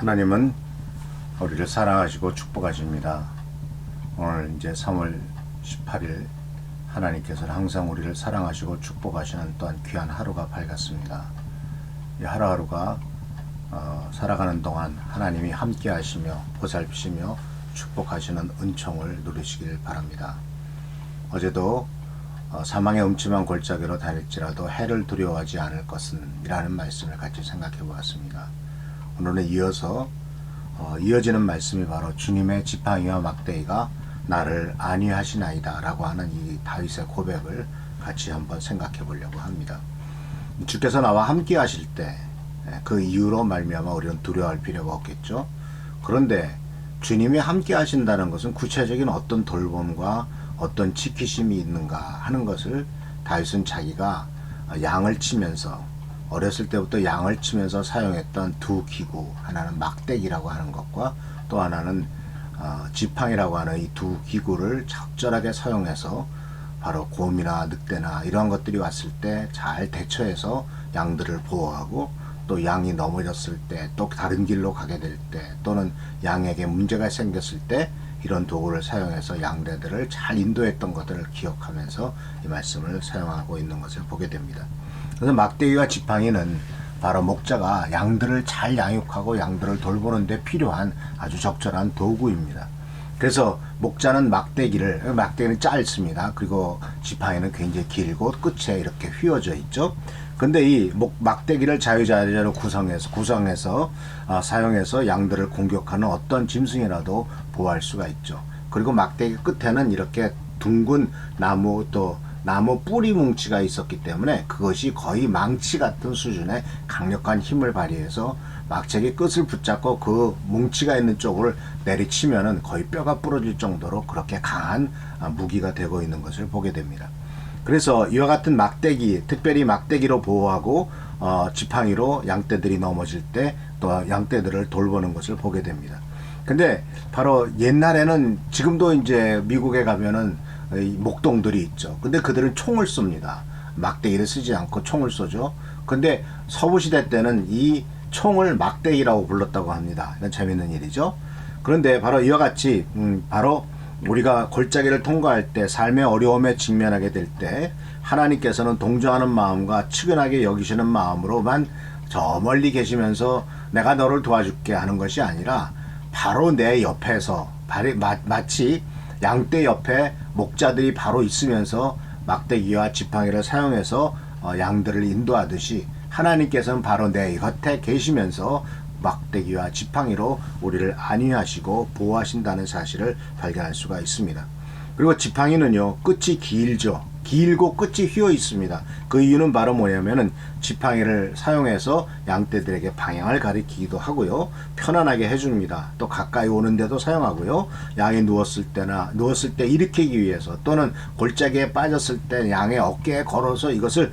하나님은 우리를 사랑하시고 축복하십니다. 오늘 이제 3월 18일 하나님께서는 항상 우리를 사랑하시고 축복하시는 또한 귀한 하루가 밝았습니다. 이 하루하루가 살아가는 동안 하나님이 함께 하시며 보살피시며 축복하시는 은총을 누리시길 바랍니다. 어제도 사망의 음침한 골짜기로 다닐지라도 해를 두려워하지 않을 것은 이라는 말씀을 같이 생각해 보았습니다. 오늘은 이어서 이어지는 말씀이 바로 주님의 지팡이와 막대기가 나를 안위하시나이다 라고 하는 이 다윗의 고백을 같이 한번 생각해 보려고 합니다. 주께서 나와 함께 하실 때 그 이유로 말미암아 우리는 두려워할 필요가 없겠죠. 그런데 주님이 함께 하신다는 것은 구체적인 어떤 돌봄과 어떤 지키심이 있는가 하는 것을 다윗은 자기가 양을 치면서 어렸을 때부터 양을 치면서 사용했던 두 기구, 하나는 막대기라고 하는 것과 또 하나는 지팡이라고 하는 이 두 기구를 적절하게 사용해서 바로 곰이나 늑대나 이러한 것들이 왔을 때 잘 대처해서 양들을 보호하고 또 양이 넘어졌을 때 또 다른 길로 가게 될 때 또는 양에게 문제가 생겼을 때 이런 도구를 사용해서 양대들을 잘 인도했던 것들을 기억하면서 이 말씀을 사용하고 있는 것을 보게 됩니다. 그래서 막대기와 지팡이는 바로 목자가 양들을 잘 양육하고 양들을 돌보는 데 필요한 아주 적절한 도구입니다. 그래서 목자는 막대기는 짧습니다. 그리고 지팡이는 굉장히 길고 끝에 이렇게 휘어져 있죠. 근데 이 막대기를 자유자재로 구성해서 사용해서 양들을 공격하는 어떤 짐승이라도 보호할 수가 있죠. 그리고 막대기 끝에는 이렇게 둥근 나무 또 나무 뿌리 뭉치가 있었기 때문에 그것이 거의 망치 같은 수준의 강력한 힘을 발휘해서 막대기 끝을 붙잡고 그 뭉치가 있는 쪽을 내리치면은 거의 뼈가 부러질 정도로 그렇게 강한 무기가 되고 있는 것을 보게 됩니다. 그래서 이와 같은 막대기, 특별히 막대기로 보호하고 지팡이로 양떼들이 넘어질 때 또 양떼들을 돌보는 것을 보게 됩니다. 근데 바로 옛날에는 지금도 이제 미국에 가면은 목동들이 있죠. 근데 그들은 총을 쏩니다. 막대기를 쓰지 않고 총을 쏘죠. 근데 서부시대 때는 이 총을 막대기라고 불렀다고 합니다. 이건 재밌는 일이죠. 그런데 바로 이와 같이 바로 우리가 골짜기를 통과할 때 삶의 어려움에 직면하게 될 때 하나님께서는 동정하는 마음과 측은하게 여기시는 마음으로만 저 멀리 계시면서 내가 너를 도와줄게 하는 것이 아니라 바로 내 옆에서 마치 양떼 옆에 목자들이 바로 있으면서 막대기와 지팡이를 사용해서 양들을 인도하듯이 하나님께서는 바로 내 곁에 계시면서 막대기와 지팡이로 우리를 안위하시고 보호하신다는 사실을 발견할 수가 있습니다. 그리고 지팡이는요, 끝이 길고 끝이 휘어 있습니다. 그 이유는 바로 뭐냐면은 지팡이를 사용해서 양떼들에게 방향을 가리키기도 하고요, 편안하게 해줍니다. 또 가까이 오는데도 사용하고요, 양이 누웠을 때 일으키기 위해서 또는 골짜기에 빠졌을 때 양의 어깨에 걸어서 이것을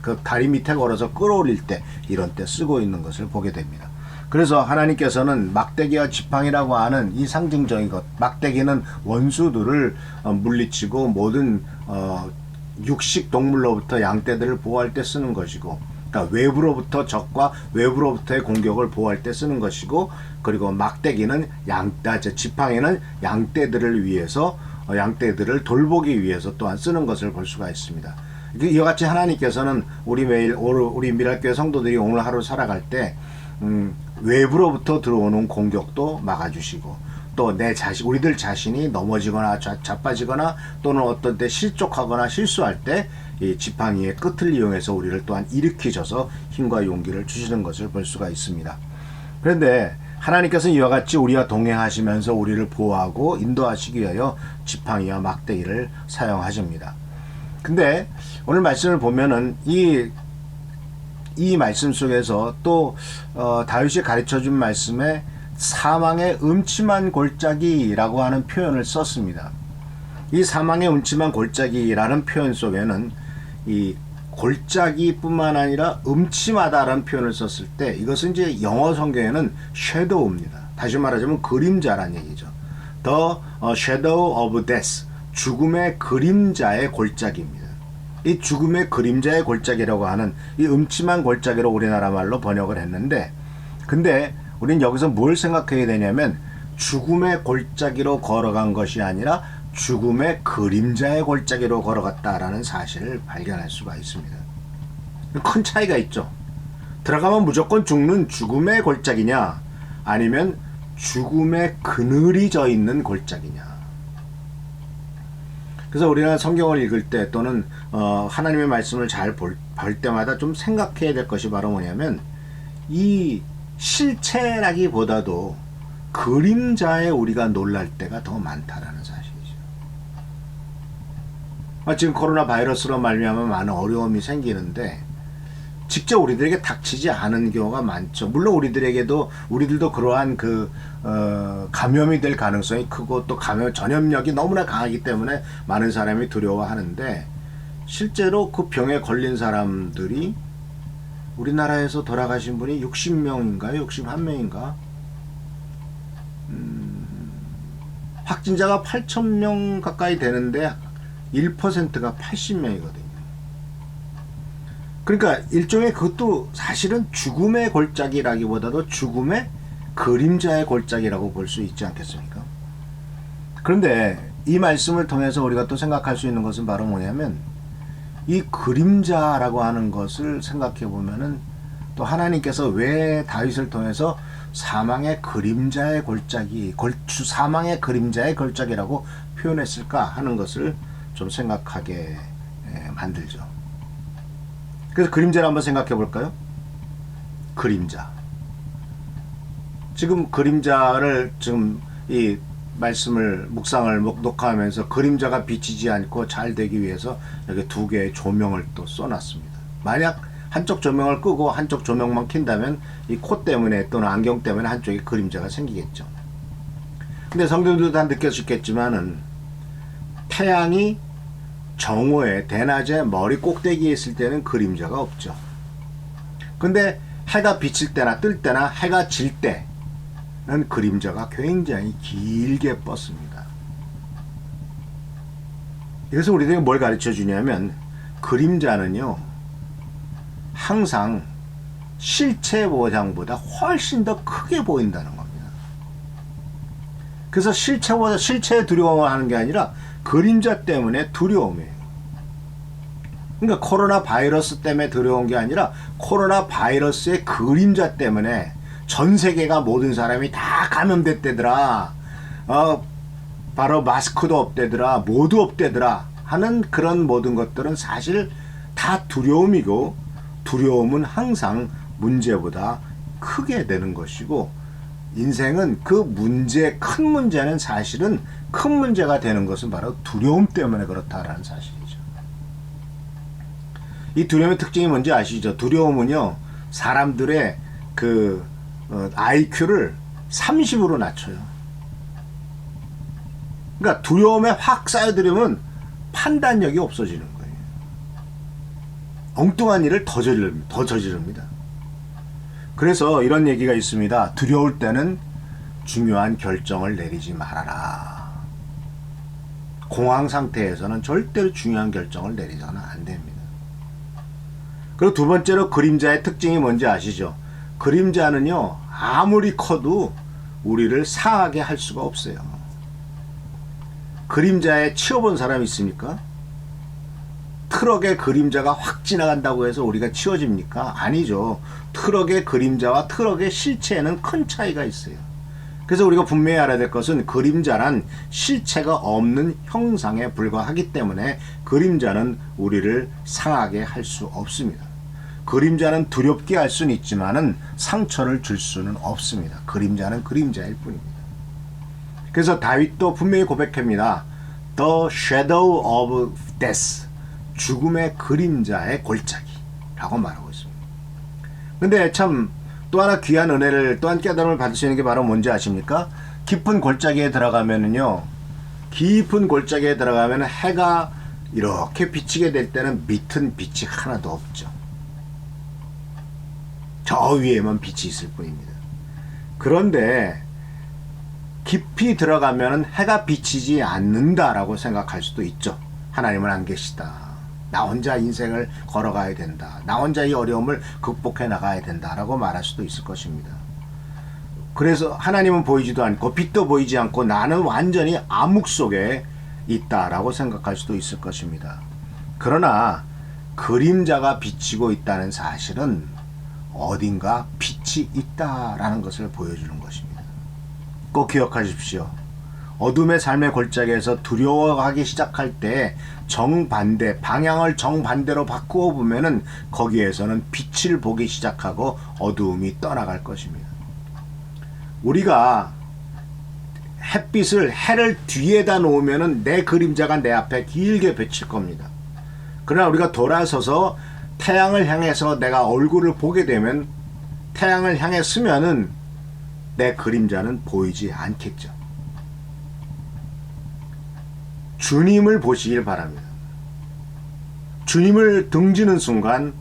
그 다리 밑에 걸어서 끌어올릴 때 이런 때 쓰고 있는 것을 보게 됩니다. 그래서 하나님께서는 막대기와 지팡이라고 하는 이 상징적인 것, 막대기는 원수들을 물리치고 모든 육식 동물로부터 양떼들을 보호할 때 쓰는 것이고, 그러니까 외부로부터 적과 외부로부터의 공격을 보호할 때 쓰는 것이고, 그리고 막대기는 지팡이는 양떼들을 위해서 양떼들을 돌보기 위해서 또한 쓰는 것을 볼 수가 있습니다. 이와 같이 하나님께서는 우리 미랄교회 성도들이 오늘 하루 살아갈 때 외부로부터 들어오는 공격도 막아주시고, 또 우리들 자신이 넘어지거나 자빠지거나 또는 어떤 때 실족하거나 실수할 때 이 지팡이의 끝을 이용해서 우리를 또한 일으키셔서 힘과 용기를 주시는 것을 볼 수가 있습니다. 그런데 하나님께서는 이와 같이 우리와 동행하시면서 우리를 보호하고 인도하시기 위하여 지팡이와 막대기를 사용하십니다. 근데 오늘 말씀을 보면은 이 말씀 속에서 또 다윗이 가르쳐준 말씀에 사망의 음침한 골짜기라고 하는 표현을 썼습니다. 이 사망의 음침한 골짜기라는 표현 속에는 이 골짜기뿐만 아니라 음침하다라는 표현을 썼을 때 이것은 이제 영어 성경에는 shadow입니다. 다시 말하자면 그림자란 얘기죠. The shadow of death, 죽음의 그림자의 골짜기입니다. 이 죽음의 그림자의 골짜기라고 하는 이 음침한 골짜기로 우리나라 말로 번역을 했는데, 근데 우린 여기서 뭘 생각해야 되냐면 죽음의 골짜기로 걸어간 것이 아니라 죽음의 그림자의 골짜기로 걸어갔다라는 사실을 발견할 수가 있습니다. 큰 차이가 있죠. 들어가면 무조건 죽는 죽음의 골짜기냐, 아니면 죽음의 그늘이 져 있는 골짜기냐. 그래서 우리가 성경을 읽을 때 또는 하나님의 말씀을 잘 볼 때마다 좀 생각해야 될 것이 바로 뭐냐면, 이 실체라기보다도 그림자에 우리가 놀랄 때가 더 많다라는 사실이죠. 지금 코로나 바이러스로 말미암아 많은 어려움이 생기는데 직접 우리들에게 닥치지 않은 경우가 많죠. 물론 우리들도 그러한 감염이 될 가능성이 크고, 또 감염 전염력이 너무나 강하기 때문에 많은 사람이 두려워하는데, 실제로 그 병에 걸린 사람들이 우리나라에서 돌아가신 분이 60명인가요? 61명인가? 확진자가 8,000명 가까이 되는데 1%가 80명이거든요. 그러니까 일종의 그것도 사실은 죽음의 골짜기라기보다도 죽음의 그림자의 골짜기라고 볼 수 있지 않겠습니까? 그런데 이 말씀을 통해서 우리가 또 생각할 수 있는 것은 바로 뭐냐면, 이 그림자라고 하는 것을 생각해 보면은 또 하나님께서 왜 다윗을 통해서 사망의 그림자의 골짜기, 사망의 그림자의 골짜기라고 표현했을까 하는 것을 좀 생각하게 만들죠. 그래서 그림자를 한번 생각해 볼까요? 그림자. 지금 그림자를 지금 이 말씀을 묵상을 녹화하면서 그림자가 비치지 않고 잘 되기 위해서 여기 두 개의 조명을 또 써놨습니다. 만약 한쪽 조명을 끄고 한쪽 조명만 켠다면 이 코 때문에 또는 안경 때문에 한쪽에 그림자가 생기겠죠. 근데 성도들도 다 느껴지겠지만은 태양이 정오에 대낮에 머리 꼭대기에 있을 때는 그림자가 없죠. 근데 해가 비칠 때나 뜰 때나 해가 질 때는 그림자가 굉장히 길게 뻗습니다. 그래서 우리들에게 뭘 가르쳐 주냐면, 그림자는요 항상 실체 모양보다 훨씬 더 크게 보인다는 겁니다. 그래서 실체의 두려움을 하는 게 아니라 그림자 때문에 두려움이에요. 그러니까 코로나 바이러스 때문에 두려운 게 아니라 코로나 바이러스의 그림자 때문에 전 세계가 모든 사람이 다 감염됐대더라, 바로 마스크도 없대더라, 모두 없대더라 하는 그런 모든 것들은 사실 다 두려움이고, 두려움은 항상 문제보다 크게 되는 것이고, 인생은 큰 문제는 사실은 큰 문제가 되는 것은 바로 두려움 때문에 그렇다라는 사실이죠. 이 두려움의 특징이 뭔지 아시죠? 두려움은요, 사람들의 IQ를 30으로 낮춰요. 그러니까 두려움에 확 쌓여들으면 판단력이 없어지는 거예요. 엉뚱한 일을 더 저지릅니다. 그래서 이런 얘기가 있습니다. 두려울 때는 중요한 결정을 내리지 말아라. 공황 상태에서는 절대로 중요한 결정을 내리서는 안 됩니다. 그리고 두 번째로 그림자의 특징이 뭔지 아시죠? 그림자는요, 아무리 커도 우리를 상하게 할 수가 없어요. 그림자에 치워본 사람이 있습니까? 트럭의 그림자가 확 지나간다고 해서 우리가 치워집니까? 아니죠. 트럭의 그림자와 트럭의 실체에는 큰 차이가 있어요. 그래서 우리가 분명히 알아야 될 것은, 그림자란 실체가 없는 형상에 불과하기 때문에 그림자는 우리를 상하게 할 수 없습니다. 그림자는 두렵게 할 수는 있지만은 상처를 줄 수는 없습니다. 그림자는 그림자일 뿐입니다. 그래서 다윗도 분명히 고백합니다. The shadow of death, 죽음의 그림자의 골짜기라고 말하고 있습니다. 근데 참 또 하나 귀한 은혜를, 또한 깨달음을 받을 수 있는 게 바로 뭔지 아십니까? 깊은 골짜기에 들어가면은요, 깊은 골짜기에 들어가면 해가 이렇게 비치게 될 때는 밑은 빛이 하나도 없죠. 저 위에만 빛이 있을 뿐입니다. 그런데 깊이 들어가면 해가 비치지 않는다라고 생각할 수도 있죠. 하나님은 안 계시다. 나 혼자 인생을 걸어가야 된다. 나 혼자 이 어려움을 극복해 나가야 된다라고 말할 수도 있을 것입니다. 그래서 하나님은 보이지도 않고 빛도 보이지 않고 나는 완전히 암흑 속에 있다라고 생각할 수도 있을 것입니다. 그러나 그림자가 비치고 있다는 사실은 어딘가 빛이 있다라는 것을 보여주는 것입니다. 꼭 기억하십시오. 어둠의 삶의 골짜기에서 두려워하기 시작할 때 정반대, 방향을 정반대로 바꾸어 보면은 거기에서는 빛을 보기 시작하고 어두움이 떠나갈 것입니다. 우리가 해를 뒤에다 놓으면은 내 그림자가 내 앞에 길게 비칠 겁니다. 그러나 우리가 돌아서서 태양을 향해서 내가 얼굴을 보게 되면 태양을 향해 서면은 내 그림자는 보이지 않겠죠. 주님을 보시길 바랍니다. 주님을 등지는 순간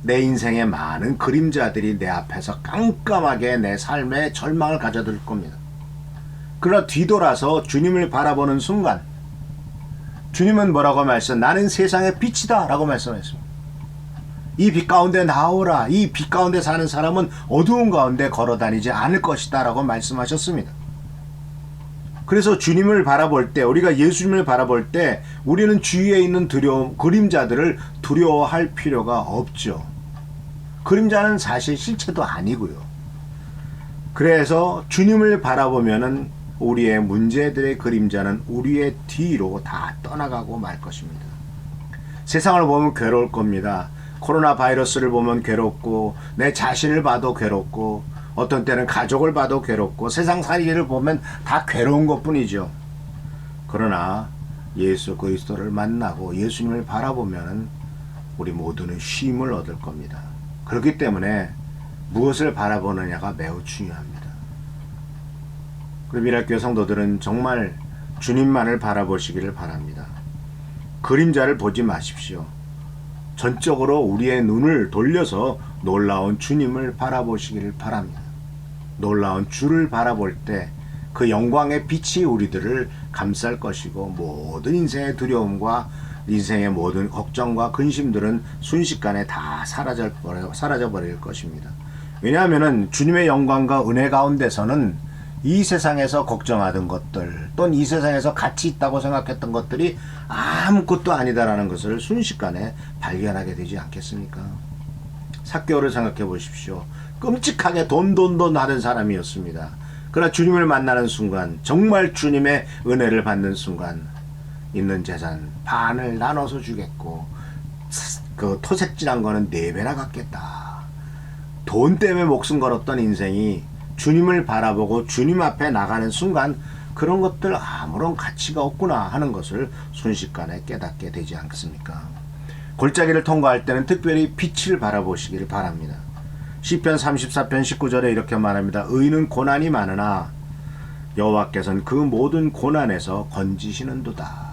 내 인생의 많은 그림자들이 내 앞에서 깜깜하게 내 삶에 절망을 가져들 겁니다. 그러나 뒤돌아서 주님을 바라보는 순간 주님은 뭐라고 말씀? 나는 세상의 빛이다 라고 말씀했습니다. 이 빛 가운데 나오라. 이 빛 가운데 사는 사람은 어두운 가운데 걸어다니지 않을 것이다 라고 말씀하셨습니다. 그래서 주님을 바라볼 때, 우리가 예수님을 바라볼 때 우리는 주위에 있는 그림자들을 두려워할 필요가 없죠. 그림자는 사실 실체도 아니고요. 그래서 주님을 바라보면은 우리의 문제들의 그림자는 우리의 뒤로 다 떠나가고 말 것입니다. 세상을 보면 괴로울 겁니다. 코로나 바이러스를 보면 괴롭고, 내 자신을 봐도 괴롭고, 어떤 때는 가족을 봐도 괴롭고, 세상 살이를 보면 다 괴로운 것뿐이죠. 그러나 예수 그리스도를 만나고 예수님을 바라보면 우리 모두는 쉼을 얻을 겁니다. 그렇기 때문에 무엇을 바라보느냐가 매우 중요합니다. 그럼 미랄교회 성도들은 정말 주님만을 바라보시기를 바랍니다. 그림자를 보지 마십시오. 전적으로 우리의 눈을 돌려서 놀라운 주님을 바라보시기를 바랍니다. 놀라운 주를 바라볼 때 그 영광의 빛이 우리들을 감쌀 것이고, 모든 인생의 두려움과 인생의 모든 걱정과 근심들은 순식간에 다 사라져버릴 것입니다. 왜냐하면 주님의 영광과 은혜 가운데서는 이 세상에서 걱정하던 것들, 또는 이 세상에서 가치 있다고 생각했던 것들이 아무것도 아니다라는 것을 순식간에 발견하게 되지 않겠습니까? 삭개오를 생각해 보십시오. 끔찍하게 돈 하던 사람이었습니다. 그러나 주님을 만나는 순간, 정말 주님의 은혜를 받는 순간 있는 재산 반을 나눠서 주겠고, 그 토색질한 거는 4배나 갚겠다. 돈 때문에 목숨 걸었던 인생이 주님을 바라보고 주님 앞에 나가는 순간 그런 것들 아무런 가치가 없구나 하는 것을 순식간에 깨닫게 되지 않겠습니까? 골짜기를 통과할 때는 특별히 빛을 바라보시기를 바랍니다. 시편 34편 19절에 이렇게 말합니다. 의인은 고난이 많으나 여호와께서는 그 모든 고난에서 건지시는도다.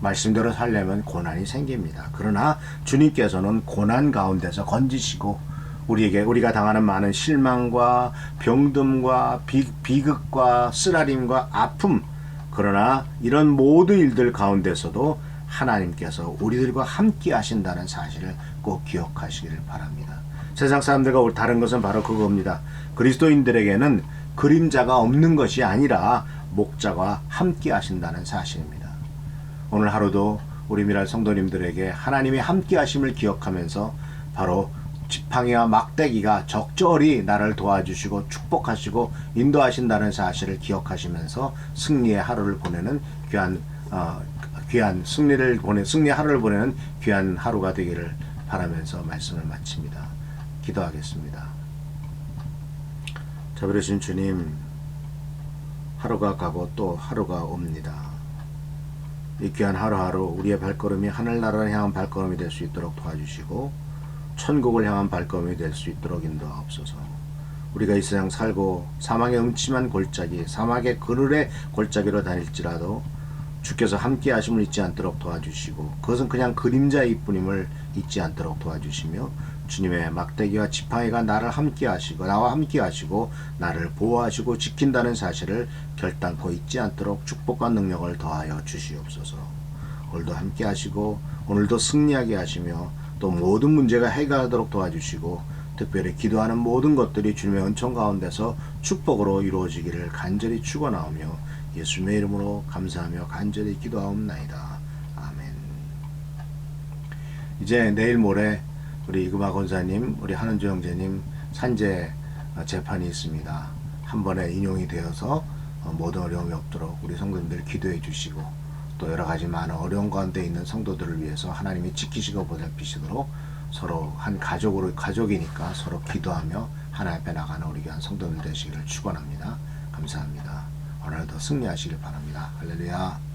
말씀대로 살려면 고난이 생깁니다. 그러나 주님께서는 고난 가운데서 건지시고 우리가 당하는 많은 실망과 병듦과 비극과 쓰라림과 아픔, 그러나 이런 모든 일들 가운데서도 하나님께서 우리들과 함께 하신다는 사실을 꼭 기억하시기를 바랍니다. 세상 사람들과 다른 것은 바로 그겁니다. 그리스도인들에게는 그림자가 없는 것이 아니라 목자와 함께 하신다는 사실입니다. 오늘 하루도 우리 미랄 성도님들에게 하나님이 함께 하심을 기억하면서 바로 지팡이와 막대기가 적절히 나를 도와주시고 축복하시고 인도하신다는 사실을 기억하시면서 승리의 하루를 보내는 승리 하루를 보내는 귀한 하루가 되기를 바라면서 말씀을 마칩니다. 기도하겠습니다. 자비로우신 주님, 하루가 가고 또 하루가 옵니다. 이 귀한 하루하루 우리의 발걸음이 하늘나라를 향한 발걸음이 될 수 있도록 도와주시고 천국을 향한 발걸음이 될 수 있도록 인도하옵소서. 우리가 이 세상 살고 사망의 음침한 골짜기, 사막의 그늘의 골짜기로 다닐지라도 주께서 함께 하심을 잊지 않도록 도와주시고, 그것은 그냥 그림자일 뿐임을 잊지 않도록 도와주시며, 주님의 막대기와 지팡이가 나와 함께 하시고 나를 보호하시고 지킨다는 사실을 결단코 잊지 않도록 축복과 능력을 더하여 주시옵소서. 오늘도 함께 하시고 오늘도 승리하게 하시며 또 모든 문제가 해결하도록 도와주시고, 특별히 기도하는 모든 것들이 주님의 은총 가운데서 축복으로 이루어지기를 간절히 축원하오며 예수님의 이름으로 감사하며 간절히 기도하옵나이다. 아멘. 이제 내일 모레 우리 이금아 권사님, 우리 한은주 형제님 산재 재판이 있습니다. 한 번에 인용이 되어서 모든 어려움이 없도록 우리 성도님들 기도해 주시고, 또 여러 가지 많은 어려운 가운데 있는 성도들을 위해서 하나님이 지키시고 보살피시도록 서로 한 가족이니까 서로 기도하며 하나님 앞에 나가는 우리 귀한 성도들 되시기를 축원합니다. 감사합니다. 오늘도 승리하시길 바랍니다. 할렐루야.